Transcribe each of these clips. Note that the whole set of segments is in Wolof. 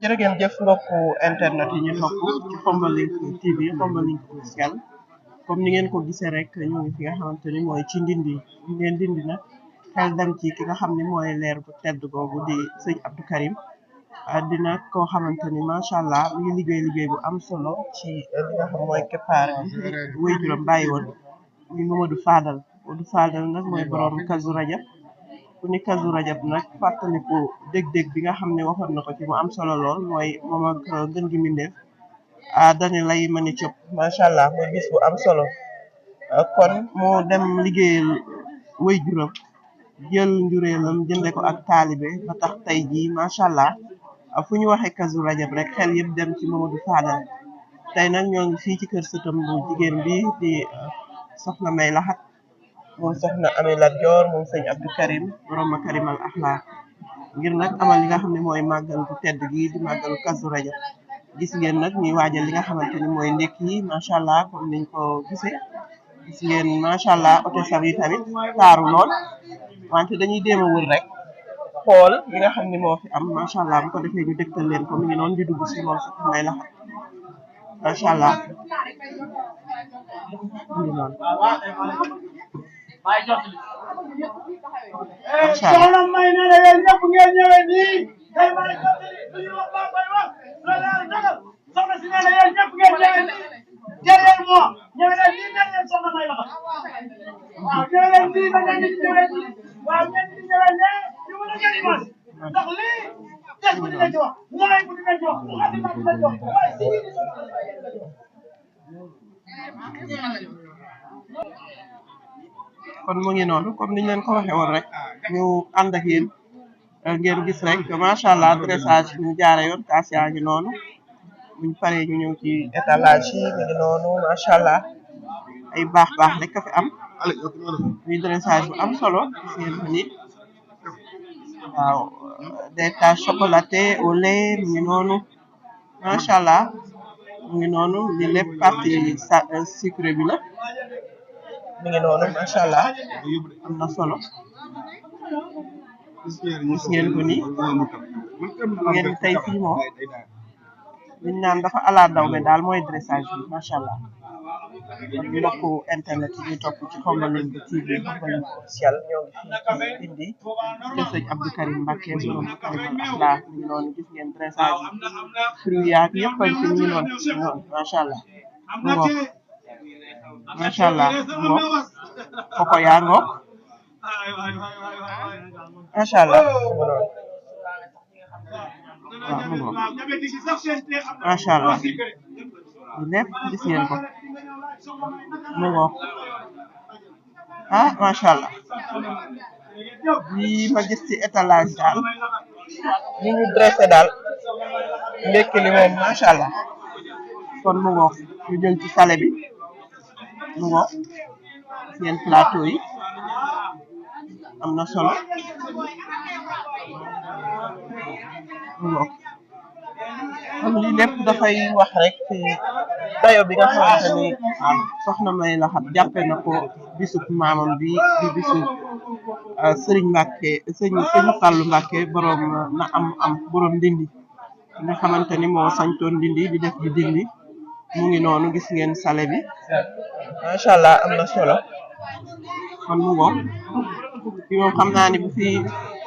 jërë ngeen jëf mbokku internet yi ñu topp ci Khombole Link TV Khombole Link officiel comme ni ngeen ko gisee rek ñu ngi fi nga xamante ni mooy ci ndindi ngeen ndindi nag xel dem ci ki nga xam ne mooy leer bu tedd googu di sëñ Abdou Karim dina koo xamante ni macha allah mi ngi liggéey bu am solo ci li nga xam mooy keppaar bi wéy juróom bàyyi woon muy Mamadou Fadal nag mooy borom Kazu Rajab ku ni Kazu Rajab nag fàttaliku dég-dég bi nga xam ne waxoon na ko ci mu am solo lool mooy moom ak gën gi mbindeef dani lay mani cëpp macha allah mooy bis bu am solo kon moo dem liggéeyal wéy juróom jël njureelam jënde ko ak taalibe ba tax tey jii macha allah fu ñu waxee Kazu Rajab rek xel yëpp dem ci Mamadou Fadal tey nag ñoo ngi fii ci kër sëtam bu jigéen bi di soxna May Laxat moom soxna Amy Lat Dior moom sëñ Abdou Karim borom Makarimal Akhlaq ngir nag amal li nga xam ne mooy màggal bu tedd gi di màggalu Kazu Rajab gis ngeen nag ñuy waajal li nga xamante ni mooy ndekki yi macha allah comme niñ ko gisee gis ngeen macha allah oto sab yi tamit taaru lool wante dañuy déem a wër rek xool li nga xam ne moo fi am macha allah bu ko defee ñu dëgtal leen ko mi ngi noonu di dugg si moom soxna May Laxat macha allah mi ngi noonu soxna May ne la yéen ñëpp ngeen ñëwee nii tey may jottali lu ñu wax maa koy wax loolu laa dogal soxna si ne la yéen ñëpp ngeen ñëwee nii derrière moi ñëwee leen nii mel leen soxna May Laxat waaw ñëwee leen nii ba ngeen di ñëwee nii waaw ngeen di ñëwee nee ñu mën a jël image ndax lii des bu dina ci wax ñaay bu dina ci wax xati ma dina ci wax waaye si kon mu ngi noonu comme niñ leen ko waxee woon rek ñu ànd ak yéen ngeen gis rek macha allah dressage ñu jaare yoon kaas yaa ngi noonu buñ paree ñu ñëw ci étalage yi mi ngi noonu macha allah ay baax rek ka fi am muy dressage bu am solo gis ngeen ko ni waaw des taches chocolatées au lait mi ngi noonu macha allah mu ngi noonu li lépp partie sucré bi la mi ngi noonu macha allah am na solo gis ngeen ko ni ngeen tey fii moom liñ naan dafa ala daw me daal mooy dressage bi macha allah kon mbokku internet yi ñuy topp ci Khombole Link TV Khombole Link officiel ñoo ngi fii ci indi kër sëñ Abdou Karim Mbacké borom Makarimal Akhlaq mi ngi noonu gis ngeen dressage yi fruit yaak yëpp ci mi ngi noonu macha allah mu ngoog macha allah mu ngoog koko yaa ngoog macha allah mu noonu waaw mu ngoog macha allah li lépp gis ngeen ko mu ngoog macha allah lii ma gis ci étalage daal ni ñu dressé daal ndekki li moom macha allah kon mu ngoog ñu jël ci salé bi mu ngoog seen plateau yi am na solo mu ngoog kon lii lépp dafay wax rek ci dayo bi nga xamante ni soxna May Laxat jàppe na ko bisub maamam bi di bisu Sëriñ Mbàkke sëñ Fallu Mbàkke borom na am borom ndindi nga xamante ni moo sañtoon ndindi di def di dindi mu ngi noonu gis ngeen salé bi macha allah am na solo kon mu ngoog fi moom xam naa ni bu fi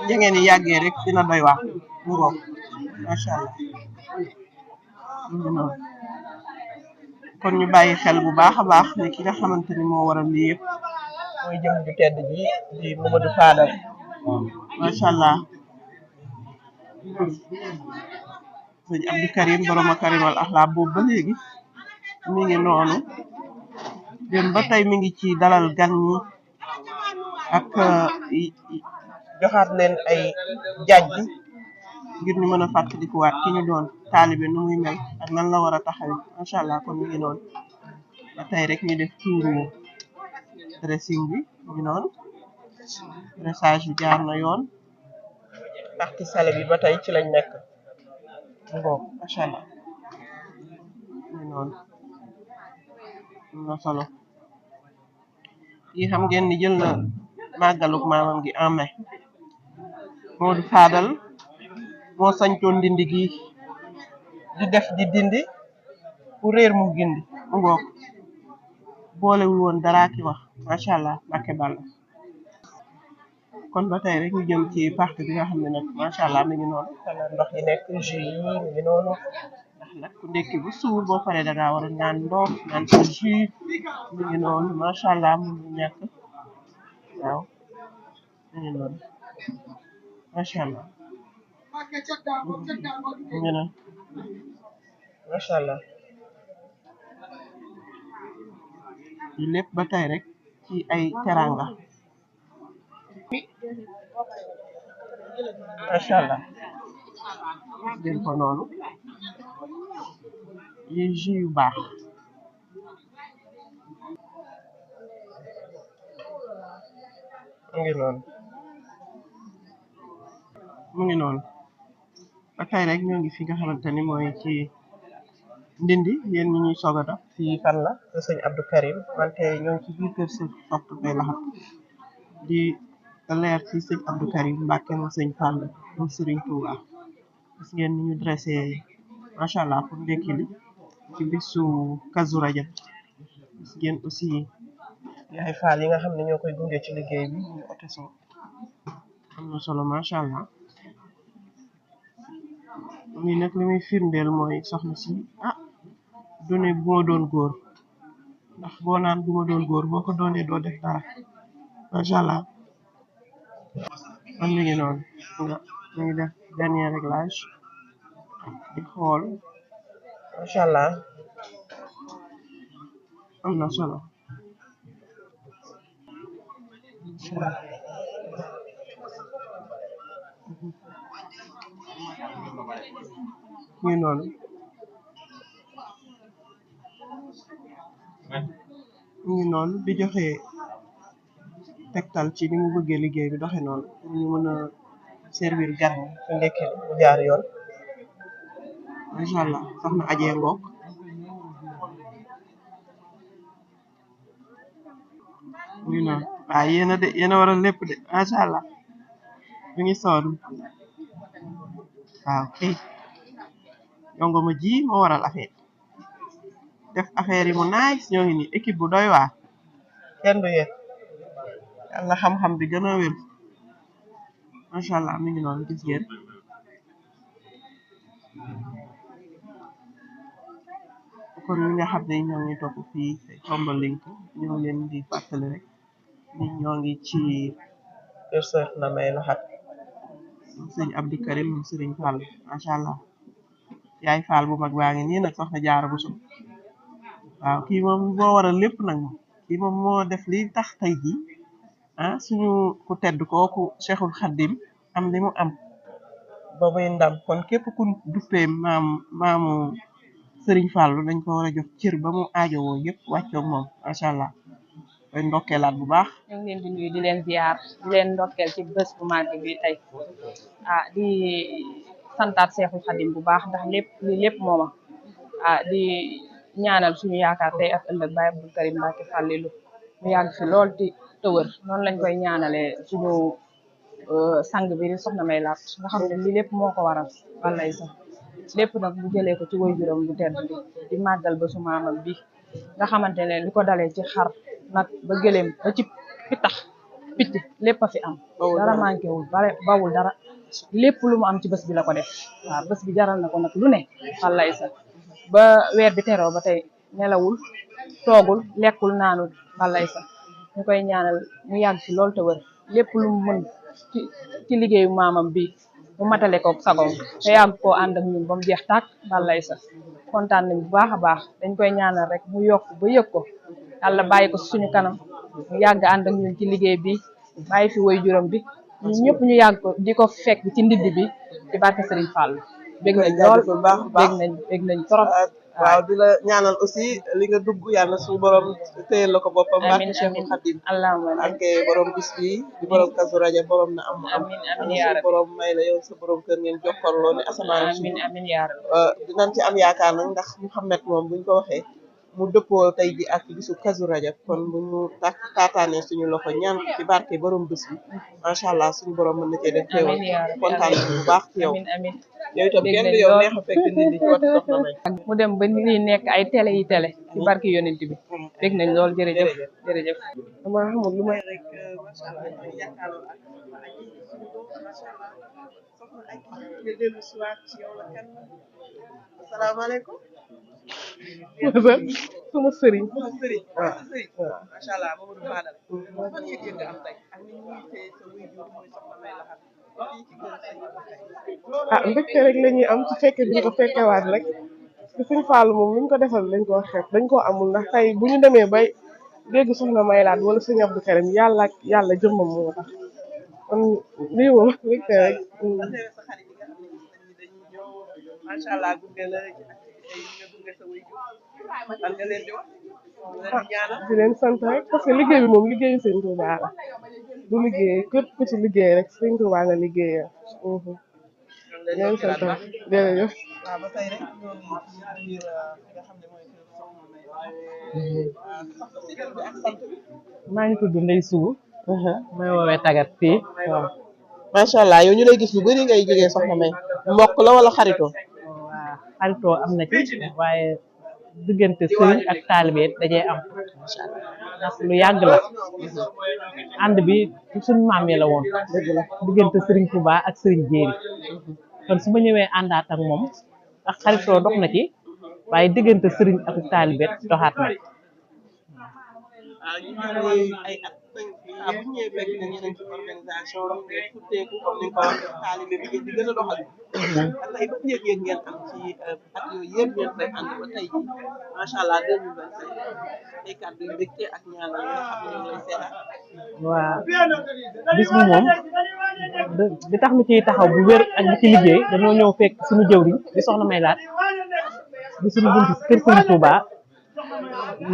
njëngeen yi yàggee rek dina doy wax mu ngoog macha allah mu ngi noonu kon ñu bàyyi xel bu baax a baax ni ki nga xamante ni moo waral lii yëpp mooy jëm ju tedd ji di Mamadou Fadal macha allah sëñ Abdou Karim borom Makarimal Akhlaq boobu ba léegi mi ngi noonu dem ba tey mi ngi ci dalal gan ñi ak joxaat leen ay jajj ngir ñu mën a fàttalikuwaat ki ñu doon taalibe nu muy mel ak nan la war a taxawe macha allah kon mi ngi noonu ba tey rek ñu def tuuru dressing bi mi ngi noonu dressage bi jaar na yoon partie salé bi ba tey ci lañ nekk ngoog macha allah mi ngi noonu am na solo yi xam ngeen ni jël na màggaluk maamam gi en mai Mamadou Fadal moo sañtoon ndindi gi di def di dindi ku réer mu gindi mu ngoog boolewul woon dara ki wax macha allah Mbàkke Balla kon ba tey rek ñu jëm ci partie bi nga xam ne nag macha allah mi ngi noonu xanaa ndox yi nekk jus yi mi ngi noonu ndax nag ku ndekki bu suur boo paree da ngaa war a naan ndox naan sa jus mi ngi noonu macha allah mu ngi ñàkk waaw mi ngi noonu macha allah mi ngi noonu macha allah yi lépp ba tey rek ci ay teranga macha allah gën ko noonu yi jus yu baax mu ngi noonu mu ngi noonu ba tey rek ñoo ngi fi nga xamante ni mooy ci ndindi yéen ñi ñuy soog a dox fii fan la te sëñ Abdou Karim wante ñoo ngi ci biir kër sëñ Soxna May Laxat di leer ci sëñ Abdou Karim Mbàkke moom sëñ Fall moom Sëriñ Tuuba gis ngeen ni ñu dressé macha allah pour ndekki li ci bisu Kazu Rajab gis ngeen aussi yaay Fall yi nga xam ne ñoo koy gunge ci liggéey bi ñu ote so am na solo macha allah lii nag li muy firndeel mooy soxna si dune bu ma doon góor ndax boo naan bu ma doon góor boo ko doonee doo def dara macha allah man mi ngi noonu nga mi ngi def dernier réglage di xool macha allah am na solo mi ngi noonu mu ngi noonu di joxe tegtal ci ni mu bëggee liggéey bi doxe noonu pour ñu mën a servir gan ñi su ndekki mu jaar yoon macha allah soxna ajee ngoog mu ngi noonu waaw yéena waral lépp de macha allah mi ngi sonn waaw kay yongo ma ji moo waral affaire def affaire yi mu nice ñoo ngi nii équipe bu doy waar kenn du yéen yàlla xam-xam bi gën a wér macha allah mi ngi noonu gis ngeen kon ñi nga xam ne ñoo ngi topp fii Khombole Link ñoo leen di fàttali rek ni ñoo ngi ci kër Soxna May Laxat sëñ Abdou Karim moom Sëriñ Fall macha allah yaay Fall bu mag baa ngi nii nag soxna Jaara Buso waaw kii moom moo waral lépp nag moom kii moom moo def li tax tey ji suñu ku tedd kooku Cheikhul Khadim am li mu am ba muy ndam kon képp ku duppee maamu Sëriñ Fallu dañ ko war a jox cër ba mu aajowoo yëpp wàccoog moom macha allah koy ndokkeelaat bu baax ñu ngi leen di nuyu di leen ziar di leen ndokkeel ci bés bu màgg bi tey di santaat Cheikhul Khadim bu baax ndax lépp mooma di ñaanal suñu yaakaar tey ak ëllëg Baye Abdou Karim Mbacke Fallilou mu yàgg fi lool di tëwër noonu lañ koy ñaanale suñu sang bi di Soxna May Laat nga xam ne lii lépp moo ko waral wallay sax lépp nag bu jëlee ko ci waajuram bu tedd bi di màggal ba su maamam bi nga xamante ne li ko dalee ci xar nag ba gëléem ba ci pitax picc lépp a fi am dara manqué wul bawul dara lépp lu mu am ci bés bi la ko def waaw bés bi jaral na ko nag lu ne wallay sax ba weer bi teroo ba tey nelawul toogul lekkul naanul wallay sax ñu koy ñaanal mu yàgg fi loolu te wër lépp lu mu mën ci liggéeyu maamam bi mu matale ko sagoom te yàgg koo ànd ak ñun ba mu jeex tàkk wallay sax kontaan nañ bu baax a baax dañ koy ñaanal rek mu yokk ba yëg ko yàlla bàyyi ko suñu kanam mu yàgg ànd ak ñun ci liggéey bi bàyyi fi waajuram bi ñun ñëpp ñu yàgg ko di ko fekk ci ndidd bi di barke Serigne Fall bég nañ lool bég nañ trop waaw di la ñaanal aussi li nga dugg yàlla suñu borom téyel la ko boppam barke Cheikhul Khadim allahumma ak borom bis bi di borom Kazu Rajab borom na am amiin yaa rabbi borom may la yow sa borom kër ngeen jokkorloo ne asamaan amiin yaa rabbi dinañ ci am yaakaar nag ndax Mouhamed moom buñ ko waxee mu dëppoo tey ji ak bisu Kazu Rajab kon bu ñu taataanee suñu loxo ñaan ko ci barke borom bés bi macha allah suñu borom mën na cee def teewal amiin yaa rabbi kontaan nañu bu baax ci yow amiin amiin yow itam dégg kenn nañ du yow lool. neex a fekk nit ñi ci watu soxna May mu dem ba lii nekk ay télé yi télé ci barke yonent bi dégg nañ lool jërëjëf jërëjëf dama xamul lu may rek macha allah ñooy jàkkaarloo ak soxna Aji suñu doom macha allah soxna Aji nga dellu si waat ci yow la kan asalaamaaleykum suma sëriñ sama sëriñ sëriñ macha allah Mamadou Fadal fan yëg-yëg nga am tey ak ni ñu tee sa wuy jur mooy soxna May Laxat fii ci kër sëñ ah mbégte rek la ñuy am su fekkee duñ ko fekkewaat rek te suñ Fallou moom luñ ko defal dañ koo xeeb dañ koo amul ndax tey bu ñu demee bay dégg soxna May Laat wala sëñ Abdou Karim yàlla ak yàlla jëmmam moo tax kon lii moom mbégte rek sa xarit yi nga xam ne gis nañ ni dañuy ñëw macha allah gunge la ci activité yi nga gunge sa wuy jur lan nga leen di wax leen di ñaanal di leen sant rek parce que liggéey bi moom liggéeyu sëñ Touba la du liggéey képp ku ci liggéey rek sëñ Touba nga liggéeyal di leen sant rek jërëjëf waaw ba tey rek ñoo ngi ci biir fi nga xam ne mooy kër soxna May soxna si tur bi ak sant bi maa ngi tudd Ndeye Sougou may woowee tagat fii waaw macha allah yow ñu lay gis lu bari ngay jógee soxna May mbokk la wala xaritoo waa xaritoo am na ci waaye diggante sëriñ ak taalibe dajee am ndax lu yàgg la ànd bi suñ maam yi la woon diggante sëriñ Touba ak sëriñ Jéeri kon su ma ñëwee àndaat ak moom ak xaritoo dox na ci waaye diggante sëriñ ak taalibe doxaat na ñu ñëwee ay at saa bu ñëwee fekk na ñu ci organisation ngeen futteeku comme ni nga ko waxee taalibe bi ngeen di gën a doxal tey ba yëg-yëg ngeen am ci at yooyu yëpp ngeen fay ànd ba tey ji macha allah 2025 ay kàddu yu mbégte ak ñaanal yi nga xam ne ñoo ngi lay seetaan waa bis bi moom di tax ñu ciy taxaw bu wér ak di ci liggéey dañoo ñëw fekk suñu jëwriñ di soxna May Laat di suñu buntu kër Sëriñ Touba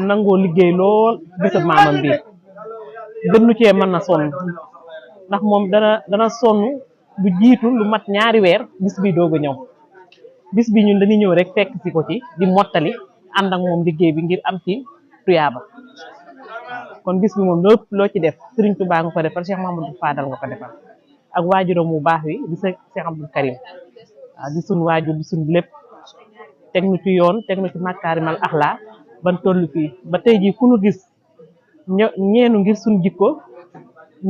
nangoo liggéey lool bisab maamam bi gën nu cee mën na sonn ndax moom dana sonn lu jiitu lu mat ñaari weer bis bi doog a ñëw bis bi ñun dañuy ñëw rek fekk si ko ci di mottali ànd ak moom liggéey bi ngir am ci tuyaaba kon bis bi moom lépp loo ci def Sëriñ Touba nga ko defal Cheikh Mamadou Fadal nga ko defal ak waajuram bu baax wi di Cheikh Abdou Karim waaw di suñ waajur di suñ lépp teg nu ci yoon teg nu ci makaarimal axlaa ban toll fii ba tey jii ku nu gis ñeenu ngir suñ jikko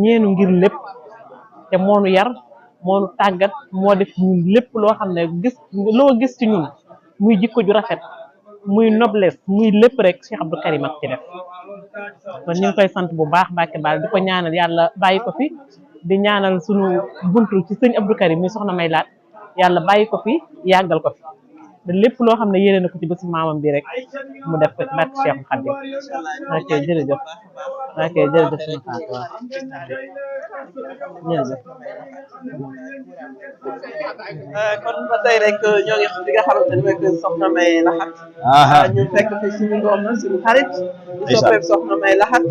ñeenu ngir lépp te moonu yar moonu tàggat moo def ñun lépp loo xam ne loo gis ci ñun muy jikko ju rafet muy noblesse muy lépp rek Cheikh Abdou Karim ak ci def kon ñu ngi koy sant bu baax Mbàkke Baal di ko ñaanal yàlla bàyyi ko fi di ñaanal sunu buntu ci sëñ Abdou Karim mi soxna May Laat yàlla bàyyi ko fi yàggal ko fi te lépp loo xam ne yéene na ko ci bésu maamam bi rek mu def ko ci barke Cheikh Khadim ok jërëjëf ok jërëjëf suñu faat waaw jërëjëf kon ba tey rek ñoo ngi li nga xamante ne mooy kër soxna May Laxat ñu fekk fi suñu doom na suñu xarit di soppeek soxna May Laxat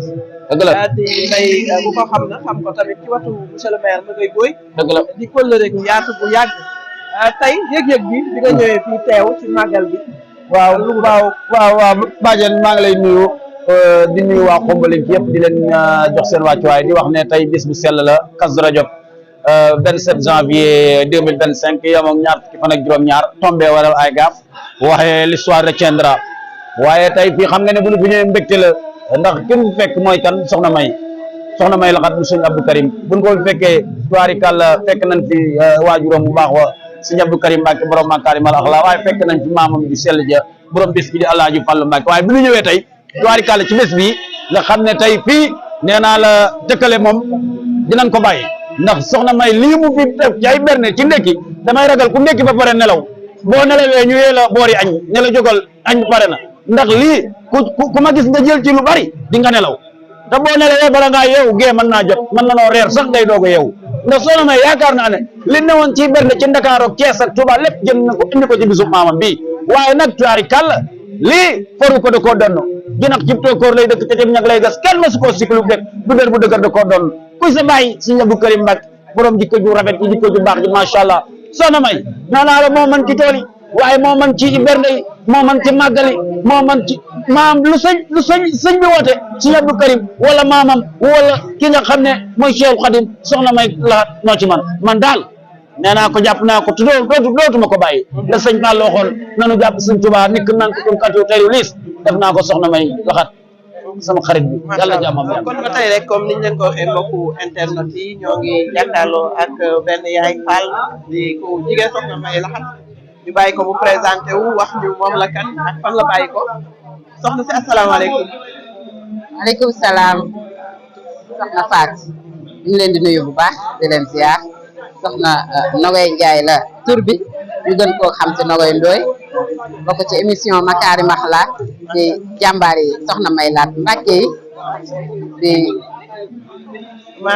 dëgg la di mbay bu ko xam na xam ko tamit ci watu monsieur le maire ma ngay booy dëgg la di kóllëre gu yaatu bu yàgg tey yëg-yëg bi bi nga ñëwee fii teew ci màggal bi waaw Badiane maa ngi lay nuyu di nuyu waa Khombole yëpp di leen jox seen wàccuwaay di wax ne tey bis bu sell la Kazu Rajab 27 janvier 2025 yam ak ñaar fukki fan ak juróom-ñaar tombé waral ay gaaf waxee l'histoire retiendra waaye tey fii xam nga ne bu ñu fi ñëwee mbégte la ndax ki mu fekk mooy kan soxna May Laxat bu sëñ Abdou Karim buñ ko fekkee tubaarikàlla fekk nañ fi waajuram bu baax wa sëñ Abdou Karim Mbàkke borom makaarimal axlaa waaye fekk nañ fi maamam ju sell ja borom bés bi di Alaaji Fallu Mbàkke waaye bu ñu ñëwee tey tubaarikàlla ci bés bi nga xam ne tey fii nee naa la tëkkale moom dinañ ko bàyyi ndax soxna May lii mu fi def ci ay berne ci ndekki damay ragal ku ndekki ba pare nelaw boo nelawee ñu yee la boori añ ne la jógal añ pare na ndax lii ku ma gis nga jël ci lu bari di nga nelaw te boo nelawee bala ngaa yeewu gee mën naa jot mën na noo reer sax day doog a yeewu ndax soxna May yaakaar naa ne li newoon ci berne ci Ndakaaru ak Cees ak Tuuba lépp jënd na ko indi ko ci bisu maamam bii waaye nag tuwaari kàll lii foru ko da koo donn ginnaaw cib tookoor lay dëkk te cib ñag lay gas kenn ma su koo siklu dëkk du der bu dëgër da koo donn kuy sa bàyyi sëñ Abdou Karim Mbàkke borom jikko ju rafet ci jikko ju baax ji macha allah soxna May naa naa la moo man ci tool yi waaye moo man ci bernde yi moo man ci màggal yi moo man ci maam lu sëñ bi woote sëñ Abdou Karim wala maamam wala ki nga xam ne mooy Cheikh Khadim soxna may laxat moo ci man daal nee naa ko jàpp naa ko te dootuma ko bàyyi la sëñ Fall waxoon nanu jàpp sëñ Tuubaa nikk nan ko tum katiw tey liis def naa ko soxna may laxat sama xarit bi yàlla jàmmam kon ba tey rek comme niñ leen ko waxee mbokku internet yi ñoo ngi jàkkaarloo ak benn yaay Fall di ko jigéen soxna may laxat ñu bàyyi ko mu présenté wu wax ñu moom la kan ak fan la bàyyi ko soxna si asalaamaaleykum. maaleykum salaam soxna Fatou ñu ngi leen di nuyu bu baax di leen ziar soxna Nogoy Njaay la tur bi ñu gën koo xam ci Nogoy Ndoy bokk ci émission Makarimal Akhlaq di jàmbaar yi soxna May Laat Mbàkke yi di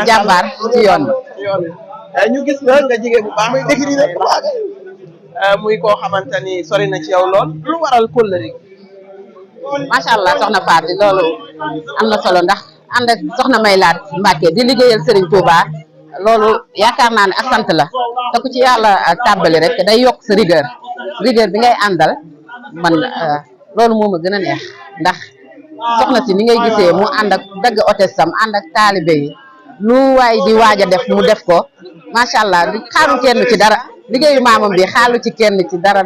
jàmbaar ci yoon bi ñu gis la nga jigéen bu baax muy dégg rek muy koo xamante ni sori na ci yow lool lu waral kóllëre macha allah soxna Fatou loolu am na solo ndax ànd ak soxna May Laat Mbàkke di liggéeyal Serigne Touba loolu yaakaar naa ne ak sant la te ku ci yàlla tàbbali rek day yokk sa rigueur bi ngay àndal man loolu moo ma gën a neex ndax soxna si ni ngay gisee mu ànd ak dagg otestam ànd ak taalibe yi lu waay di waaj a def mu def ko macha allah di xaaru kenn ci dara liggéeyu maamam bi xaalu ci kenn ci dara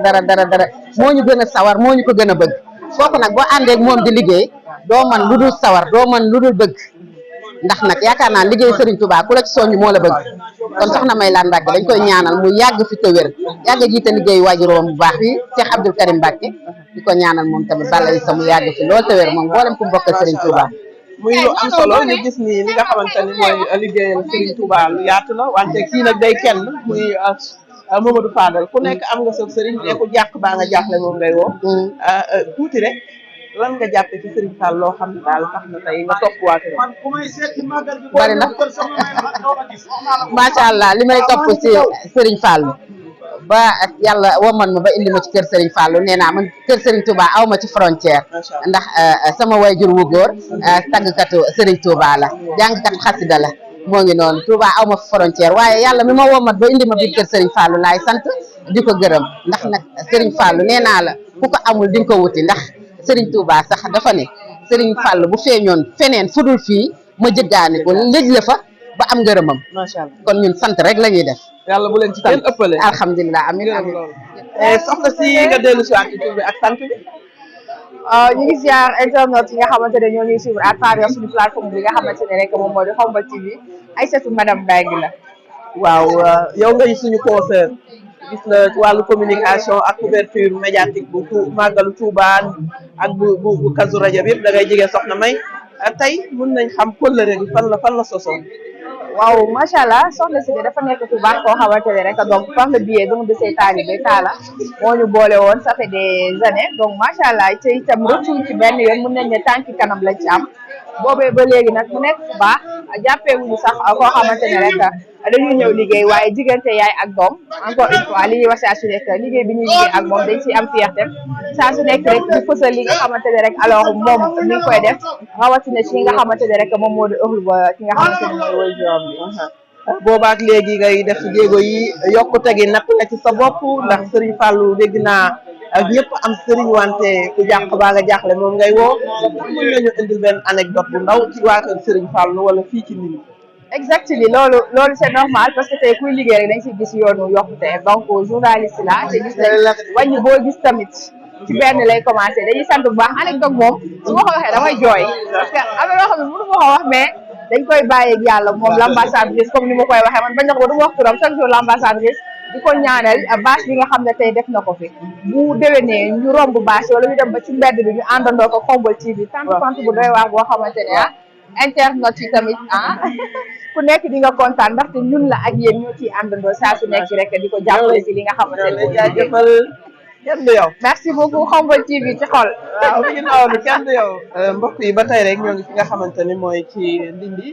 moo ñu gën a sawar moo ñu ko gën a bëgg kooku nag boo àndeek moom di liggéey doo man lu dul sawar doo man lu dul bëgg ndax nag yaakaar naa liggéey Serigne Touba ku la ci soññ moo la bëgg kon soxna May Laat Mbàkke dañ koy ñaanal mu yàgg fi te wér yàgg jiite liggéeyu waajuróom bu baax bi Cheikh Abdou Karim Mbàkke di ko ñaanal moom tamit bala yi sa mu yàgg fi lool te wér moom boolem ku bokkal Serigne Touba muy lu am solo ñu gis ni li nga xamante ni mooy liggéeyal Serigne Touba lu yaatu la wante kii nag day kenn muy Mamadou Fadal ku nekk am nga sa Serigne ne ko jàq baa nga jaaxle moom ngay woo tuuti rek lan nga jàppe ci Serigne Fall loo xam ne daal tax na tey nga topp waa kër bari na macha allah li may topp ci Serigne Fall ba yàlla woman ma ba indi ma ci kër Serigne Fall nee naa man kër Serigne Touba aw ma ci frontière ndax sama wayjur wu góor tàggkatu Serigne Touba la jàngkatu xasida la moo ngi noonu Touba aw ma frontière waaye yàlla mi ma womat ba indi ma biir kër Serigne Fall laay sant di ko gërëm ndax nag Serigne Fall nee naa la ku ko amul di nga ko wuti ndax Serigne Touba sax dafa ne Serigne Fall bu feeñoon feneen fudul fii ma jëggaani ko léegi la fa ba am ngërëmam macha allah kon ñun sant rek la ñuy def yàlla bu leen ci kenn ëppale alhamdulilah amin amin soxna si nga dellu si waat ci tur bi ak sant bi ñu ngi ziar internet yi nga xamante ne ñoo ñuy suivre à travers suñu plateforme bi nga xamante ne rek moom moo di Khombole TV Aïssatou madame Mbengue la waaw yow ngay suñu concert gis na ci wàllu communication ak couverture médiatique bu màggalu Touba ak bu Kazu Rajab yëpp da ngay jege soxna May tey mun nañ xam kóllëre bi fan la sosoo waaw macha allah soxna si dafa nekk ku baax koo xamante ne rek donc par le biais donc de ses talibé Talla moo ñu boole woon ça fait des années donc macha allah te itam rëccuñ ci benn yoon mën nañ ne tànki kanam lañ ci am boobee ba léegi nag mu nekk bu baax jàppee wuñu sax koo xamante ne rek dañuy ñëw liggéey waaye diggante yaay ak doom encore une fois li ñuy wax saa su nekk liggéey bi ñuy liggéey ak moom dañ ciy am fierté saa su nekk rek di fësal li nga xamante ne rek alors moom mi ngi koy def rawatina ci nga xamante ne rek moom moo di ëxlu ba ki nga xamante ne mooy woy juróom bi boobaak léegi ngay def jéego yi yokkute gi natt nga ci sa bopp ndax Serigne Fallou dégg naa ak ñëpp am Serigne wante ku jàq baa nga jaaxle moom ngay woo mën nañu indil benn anecdote bu ndaw ci waa kër Serigne Fallou wala fii ci nit exactement loolu c'est normal parce que tey kuy liggéey rek dañ ciy gis yoonu yokkute donc journaliste la te gis nañ wàññi boo gis tamit ci benn lay commencé dañuy sant bu baax anecdote moom su ma ko waxee damay jooy parce que am na loo xam ne mënu ma ko wax mais dañ koy bàyyi ak yàlla moom l'ambassadrice comme ni ma koy waxee man bañ na ko ba du ma wax turam chaque jour l'ambassadrice di ko ñaanal bâche bi nga xam ne tey def na ko fi bu déwénee ñu romb bâche wala ñu dem ba ci mbedd bi ñu àndandoo ko Khombole TV tant bu doy waar boo xamante ne internet yi tamit ku nekk di nga kontaan ndaxte ñun la ak yéen ñoo ciy àndandoo saa su nekk rek di ko jàppale ci li nga xamante ne jëfal kenn du yow merci beaucoup Khombole TV ci xol waaw mi ngi noonu kenn du yow mbokk yi ba tey rek ñoo ngi fi nga xamante ni mooy ci Ndindi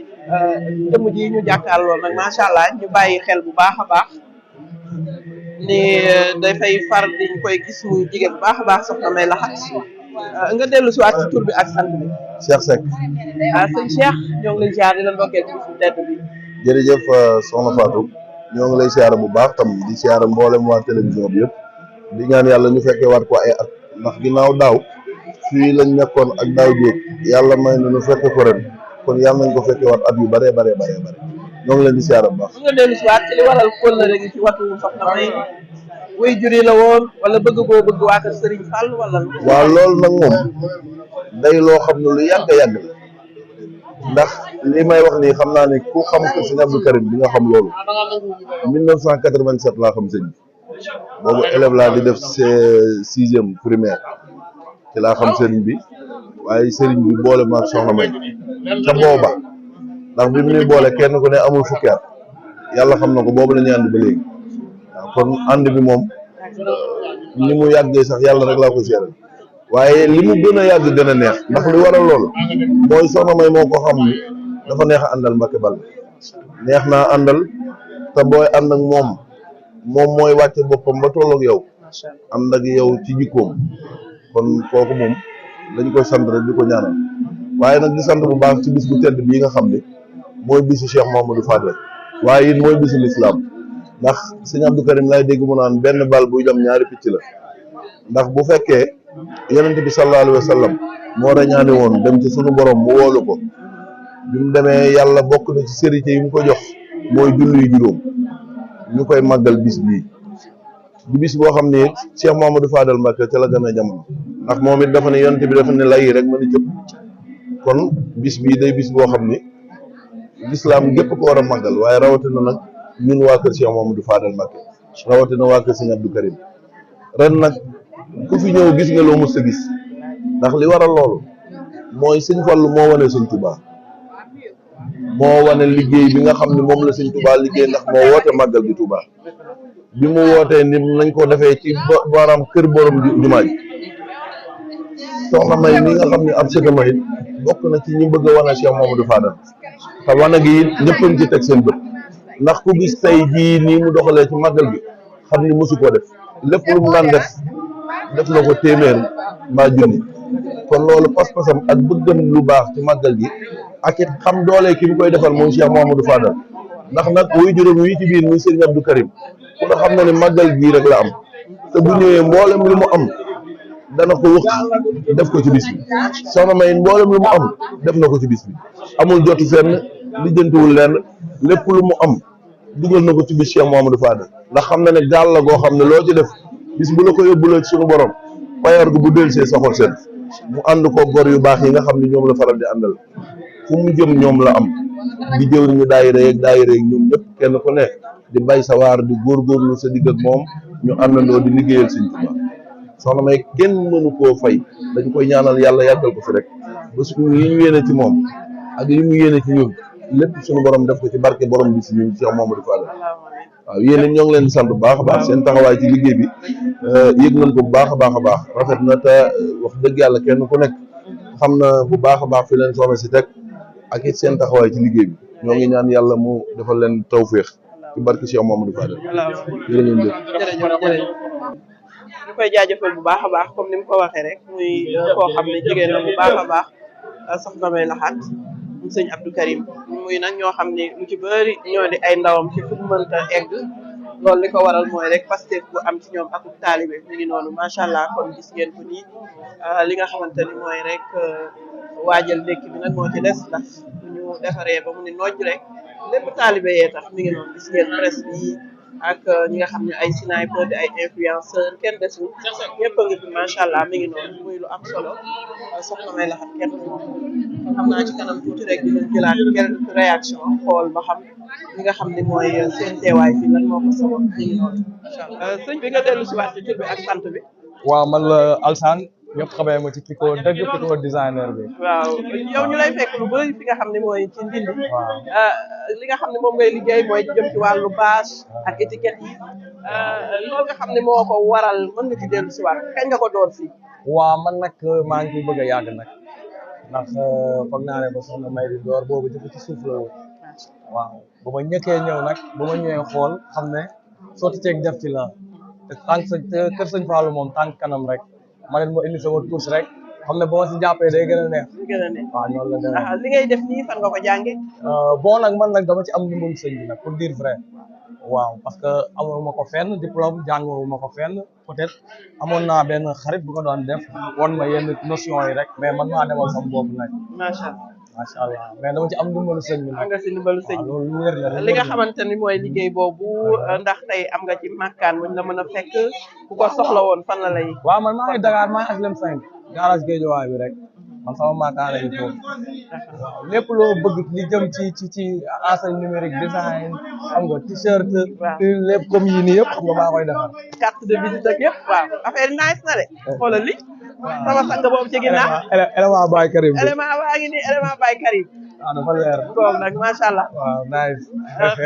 jëmm ji ñu jàkkaarloo nag macha allah ñu bàyyi xel bu baax a baax ni dafay far di ñu koy gis muy jigéen bu baax a baax soxna May Laxat nga dellu si waat ci tur bi ak sant bi Cheikh Seck sëñ Cheikh ñoo ngi lay ziar di la ndokkee ci bisu tedd bi jërëjëf soxna Fatou ñoo ngi lay siyaara bu baax tam di siyaara mboolem waa télévision bi yëpp di ñaan yàlla ñu fekkee waat ko ay at ndax ginnaaw daaw fii lañ nekkoon ak daaw jéeg yàlla may na nu fekke ko ren kon yàlla nañ ko fekke waat at yu bare ñoo ngi leen di siyaare bu baax. nga dellu si waat ci li waral kóllëre gi ci watu soxna May way juri la woon wala bëgg koo bëgg waa kër Serigne Fall wala. waaw loolu nag moom day loo xam ne lu yàgg la ndax li may wax nii xam naa ne ku xam ko Sëñ Abdou Karim bi nga xam loolu 1987 laa xam sëñ bi boobu élève laa di def sixième primaire ci laa xam sëriñ bi waaye sëriñ bi boole maag soxna May ca booba ndax bi mu ñuy boole kenn ku ne amul fukki at yàlla xam na ko boobu la ñu ànd ba léegi waaw kon ànd bi moom ni mu yàggee sax yàlla rek laa ko seeral waaye li mu gën a yàgg gën a neex ndax li waral loolu mooy soxna May moo ko xam ni dafa neex a àndal Mbacke Bal neex naa àndal te booy ànd ak moom mooy wàcce boppam ba tolloog yow ànd ak yow ci jikkoom kon kooku moom dañ koy sant rek di ko ñaanal waaye nag di sant bu baax ci bis bu tedd bii nga xam ne mooy bisu Cheikh Mouhamadou Fadel waaye it mooy bisu lislaam ndax Sëñ Abdou Karim lay dégg mu naan benn bal buy dem ñaari picc la ndax bu fekkee yonent bi sallallahu alayhi wa sallam moo rañaane woon dem ci sunu borom mu woolu ko bi mu demee yàlla bokk na ci sérité yi mu ko jox mooy julli juróom ñu koy màggal bis bii di bis boo xam ne it Cheikh Mouhamadou Fadel Mbacke ca la gën a jamono ndax moom it dafa ne yonent bi dafa ne lay rek mën a jëpp kon bis bii day bis boo xam ni lislaam gépp ko war a màggal waaye rawatina nag ñun waa kër Cheikh Mouhamadou Fadel Mbacke rawatina waa kër Sëñ Abdou Karim ren nag ku fi ñëw gis nga loo mës a gis ndax li waral loolu mooy Sëñ Fallu moo wane Sëñ Touba moo wane liggéey bi nga xam ne moom la Sëñ Touba liggéey ndax moo woote màggal gi Touba bi mu wootee ni nañ ko defee ci maanaam kër borom jumaa ji soxna May mi nga xam ne ab sëtama it bokk na ci ñi bëgg a wane Cheikh Mouhamadou Fadel te wane gi it ñëppañ ci teg seen bët ndax ku gis tey jii nii mu doxalee ci màggal gi xam ni mosu koo def lépp lu mu daan def na ko téeméer mbaa junni kon loolu pas-pasam ak bëggam lu baax ci màggal gi ak it xam doole ki mu koy defal moom Cheikh Mouhamadou Fadel ndax nag wuy juróom wi ci biir muy Serigne Abdou Karim ku nga xam ne ne màggal gii rek la am te bu ñëwee mboolem lu mu am dana ko wax def ko ci bis bi soxna May mboolem lu mu am def na ko ci bis bi amul jotu fenn lijjantiwul lenn lépp lu mu am dugal na ko ci bis Cheikh Mouhamadou Fadel ndax xam na ne gaal la goo xam ne loo ci def bis bu la ko yóbbuloo ci suñu borom payoor gu bu dellusee sa xol seen mu ànd ko gor yu baax yi nga xam ne ñoom la faral di àndal fu mu jëm ñoom la am di jëw ñu daayira yeeg ñoom ñëpp kenn ku ne di bay sa waar di góorgóorlu sa digg ak moom ñu àndandoo di liggéeyal Sëñ Tuubaa soxna May kenn mënu koo fay dañ koy ñaanal yàlla yàggal ko fi rek ba suñu yi ñu yéene ci moom ak li mu yéene ci ñun lépp suñu borom def ko ci barke borom bi si ñun Cheikh Mouhamadou Fadel waaw yéen ñoo ngi leen di sant bu baax a baax seen taxawaay ci liggéey bi yëg nañ ko bu baax a baax rafet na te wax dëgg yàlla kenn ku nekk xam na bu baax a baax fi leen soxna si teg ak it seen taxawaay ci liggéey bi ñoo ngi ñaan yàlla mu defal leen tawféex ci barke Cheikh Mouhamadou Fadel jërë ngeen jëf ñu koy jaajëfal bu baax a baax comme ni mu ko waxee rek muy koo xam ne jigéen la bu baax a baax soxna May Laxaat mu Sëñ Abdou Karim muy nag ñoo xam ne lu ci bëri ñoo di ay ndawam ci fu mu mënta egg loolu li ko waral mooy rek Pastef bu am ci ñoom ak taalibe mi ngi noonu macha allah kon gis ngeen ko nii li nga xamante ni mooy rek waajal ndékki bi nag moo ci des ndax ñu defaree ba mu ni nojj rek lépp taalibe yee tax mi ngi noonu gis ngeen presse bi ak ñi nga xam ne ay sniper di ay influenceur kenn desul ñëpp a ngi fi macha allah mi ngi noonu muy lu am solo soxna May Laxaat kenn xam naa ci kanam tuuti rek dinañ jëlaat quelques réaction xool ba xam li nga xam ne mooy seen teewaay fii lan moo ko sabab mi ngi noonu macha allah sëñ bi nga dellu si waat ci tur bi ak sant bi. waaw man la Alsane ñëpp xamee ma ci Pico dëgg Pico designer bi. waaw yow ñu lay fekk lu bëri fi nga xam ne mooy ci Ndindi. waaw li nga xam ne moom ngay liggéey mooy jëm ci wàllu bâche ak étiquette yi loolu nga xam ne moo ko waral mën nga ci dellu si waat kañ nga ko door fii. waaw man nag maa ngi ciy bëgg a yàgg nag ndax foog naa ne ba soxna May di door boobu dafa ci suuf la woon waaw ba ma ñëkkee ñëw nag ba ma ñëwee xool xam ne sotti ceeg def ci la te tànk sa kër Sëñ Fallou moom tànk kanam rek ma leen ma indi sama tuus rek xam ne ba ma si jàppee day gën a neex. gën a neex waaw noonu la demee. li ngay def nii fan nga ko jànge bon nag man nag dama ci am ndimbalu sëñ bi nag pour dire vrai waaw parce que amuma ko fenn diplôme jànguma ko fenn peut-être amoon naa benn xarit bu ko doon def won ma yenn notion yi rek mais man maa demal sama bopp nag macha allah mais dama ci am ndimbalu sëñ bi am nag nga si ndimbalu sëñ waaw loolu lu wér la li nga xamante ni mooy liggéey boobu ndax tey am nga ci màkkaan buñ la mën a fekk ku ko soxla woon fan la lay. waaw man maa ngi Dakar maa ngi HLM 5 garage Guédiawaye bi rek man sama màkkaan lañu foofu waaw lépp loo bëgg li jëm ci enseigne numérique design xam nga t-shirt lépp comme yii nii yëpp xam nga maa koy defar carte de visite ak yëpp waaw affaire yi nice na de xoolal li sama sang boobu ci ginnaaw élément Baye Karim élément baa ngi nii élément Baye Karim waaw dafa leer boobu nag macha allah waaw nice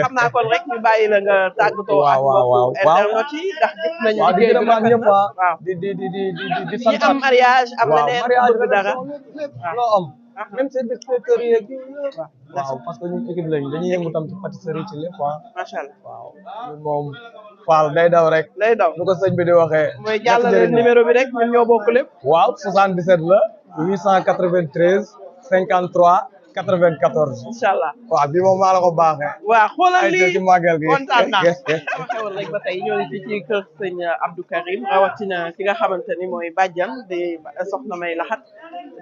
xam naa kon rek ñu bàyyi la nga tàggatoo ak mbokku internet yi ndax gis nañu waaw di liggéey gërëm bi rafet ñëpp na waaw waaw di ñi am mariage am waaw leneen mariage bëgg dara loo am même service traiteur yeeg waaw parce que ñun équipe lañu dañuy yëngu tam ci pâtisserie ci lépp macha allah waaw ñun moom Fall day daw rek lay daw nu ko sëñ bi di waxee mooy jàllale numéro bi rek ñun ñoo bokk lépp waaw 77 la 893 53 94 incha allah waaw bii moom maa la ko baaxee waaw xoolal lii ci màggal gi kontaan naa dama xewal rek ba tey ñoo ngi fii ci kër sëñ Abdou Karim rawatina ki nga xamante ni mooy bàjjan di soxna May Laxat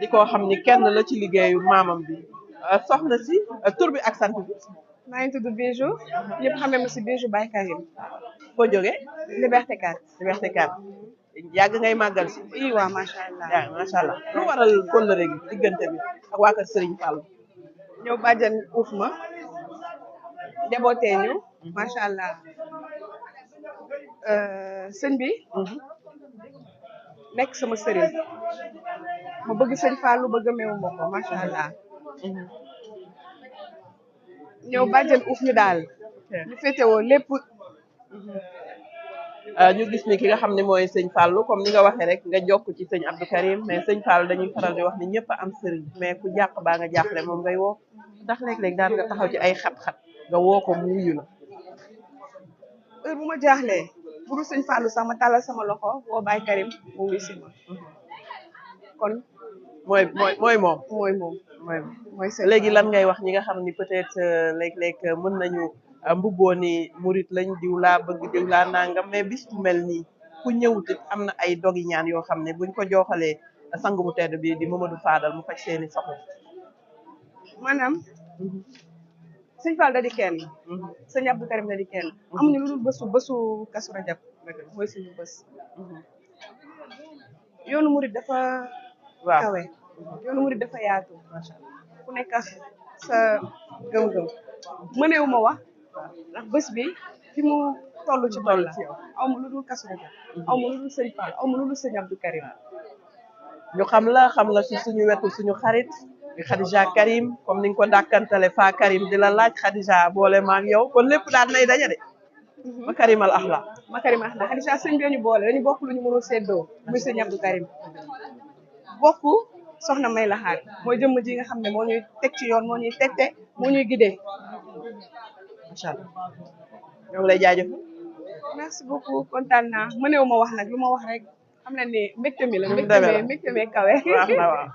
di ko xam ni kenn la ci liggéeyu maamam bi soxna si tur bi ak sant bi maa ngi tudd Bijou ñëpp xamee ma si Bijou Baye Karim foo jógee Liberté 4 Liberté 4 yàgg ngay màggal si i waaw macha allah yaa macha allah lu waral kóllëre gi diggante bi ak waa kër Serigne Fall ñëw bàjjan uuf ma njabootee ñu macha allah sëñ bi nekk sama sëriñ ma bëgg sëñ Fallou bëgg meewu ma ko macha allah ñëw bàjjan uuf ñu daal ñu féetewoo lépp ñu gis ni ki nga xam ne mooy sëñ Fallou comme ni nga waxee rek nga jokk ci sëñ Abdou Karim mais sëñ Fallou dañuy faral di wax ni ñëpp a am sëriñ mais ku jàq baa nga jàppale moom ngay woo ndax léeg-léeg daan nga taxaw ci ay xat-xat nga woo ko mu wuyu la heure bu ma jaaxlee bu dul sëñ Fallou sax ma tàllal sama loxo woo Baye Karim mu wuy si ma kon mooy moom mooy sëñ léegi lan ngay wax ñi nga xam ni peut-être léeg-léeg mën nañu mbubboo ni murit lañ diw laa bëgg diw laa nangam mais bis bu mel nii ku ñëwutit am na ay dogi ñaan yoo xam ne buñ ko joxalee sang bu tedd bi di Mamadou Fadal mu faj seeni soxla maanaam sëñ Fall da di kenn sëñ Abdou Karim da di kenn amuñu lu dul bésu Kazu Rajab mooy suñu bés yoonu murit dafa kawe yoonu murit dafa yaatu ku nekk sa gëm-gëm mëneewu ma wax ndax bés bi fi mu toll ci toll la aw ma lu dul Kazu Rajab aw ma lu dul sëñ Fall aw ma lu dul sëñ Abdou Karim ñu xam la si suñu wetu suñu xarit Khadija Karim comme ni nga ko dàkkantale fa Karim di la laaj Khadija boole ma ak yow kon lépp daal nay daje de ma Karimal Axla ma Karim Axla Khadija sëñ bi ñu boole dañu bokk lu ñu mënul séddoo muy sëñ Abdou Karim bokk soxna May Laxaat mooy jëmm ji nga xam ne moo ñuy teg ci yoon moo ñuy tegte moo ñuy guidé macha allah ñoo ngi lay jaajëfal merci beaucoup kontaan naa mëneewu ma wax nag lu ma wax rek xam na ni mbégte mi la mbégte mi kawe waaw